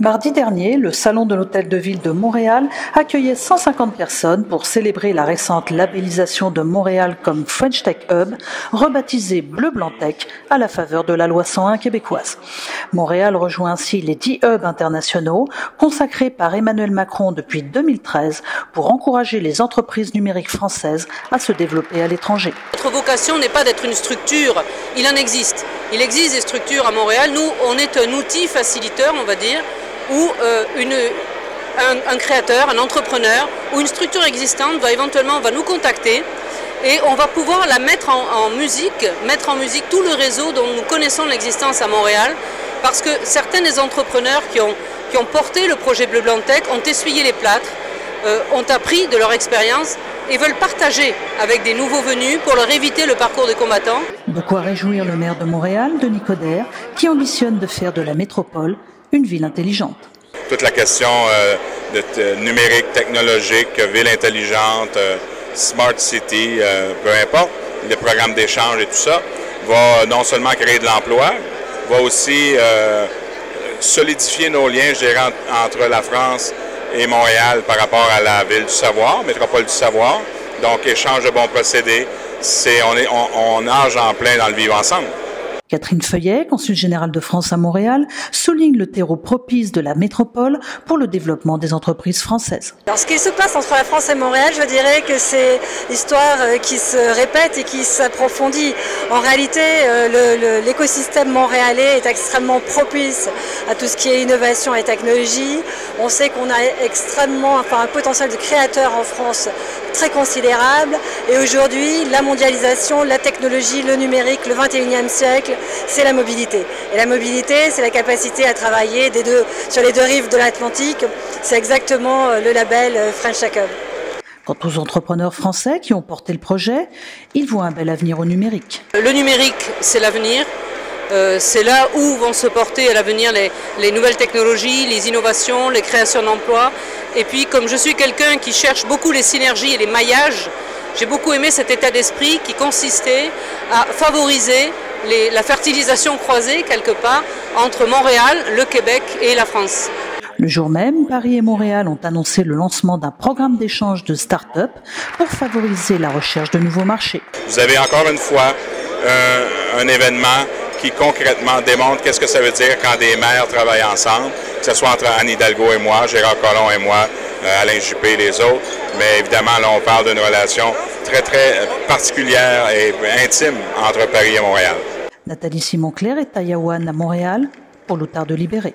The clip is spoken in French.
Mardi dernier, le Salon de l'Hôtel de Ville de Montréal accueillait 150 personnes pour célébrer la récente labellisation de Montréal comme French Tech Hub, rebaptisé Bleu Blanc Tech à la faveur de la loi 101 québécoise. Montréal rejoint ainsi les 10 hubs internationaux consacrés par Emmanuel Macron depuis 2013 pour encourager les entreprises numériques françaises à se développer à l'étranger. Notre vocation n'est pas d'être une structure, il en existe. Il existe des structures à Montréal. Nous, on est un outil facilitateur, on va dire, où un créateur, un entrepreneur ou une structure existante va nous contacter et on va pouvoir la mettre en musique tout le réseau dont nous connaissons l'existence à Montréal, parce que certains des entrepreneurs qui ont porté le projet Bleu Blanc Tech ont essuyé les plâtres, ont appris de leur expérience et veulent partager avec des nouveaux venus pour leur éviter le parcours des combattants. De quoi réjouir le maire de Montréal, Denis Coderre, qui ambitionne de faire de la métropole une ville intelligente. Toute la question numérique, technologique, ville intelligente, smart city, peu importe, les programmes d'échange et tout ça, va non seulement créer de l'emploi, va aussi solidifier nos liens, je dirais, entre la France et Montréal par rapport à la ville du savoir, métropole du savoir. Donc, échange de bons procédés, on nage en plein dans le vivre ensemble. Catherine Feuillet, consul général de France à Montréal, souligne le terreau propice de la métropole pour le développement des entreprises françaises. Alors, ce qui se passe entre la France et Montréal, je dirais que c'est l'histoire qui se répète et qui s'approfondit. En réalité, l'écosystème montréalais est extrêmement propice à tout ce qui est innovation et technologie. On sait qu'on a un potentiel de créateurs en France très considérable. Et aujourd'hui, la mondialisation, la technologie, le numérique, le 21e siècle, c'est la mobilité. Et la mobilité, c'est la capacité à travailler sur les deux rives de l'Atlantique. C'est exactement le label French Tech Hub. Quant aux entrepreneurs français qui ont porté le projet, ils voient un bel avenir au numérique. Le numérique, c'est l'avenir. C'est là où vont se porter à l'avenir les nouvelles technologies, les innovations, les créations d'emplois. Et puis, comme je suis quelqu'un qui cherche beaucoup les synergies et les maillages, j'ai beaucoup aimé cet état d'esprit qui consistait à favoriser la fertilisation croisée, quelque part, entre Montréal, le Québec et la France. Le jour même, Paris et Montréal ont annoncé le lancement d'un programme d'échange de start-up pour favoriser la recherche de nouveaux marchés. Vous avez encore une fois un événement qui concrètement démontre qu'est-ce que ça veut dire quand des maires travaillent ensemble, que ce soit entre Anne Hidalgo et moi, Gérard Collomb et moi, Alain Juppé et les autres. Mais évidemment, là, on parle d'une relation très, très particulière et intime entre Paris et Montréal. Nathalie Simon-Claire est à Taïwan à Montréal pour l'Outar de Libéré.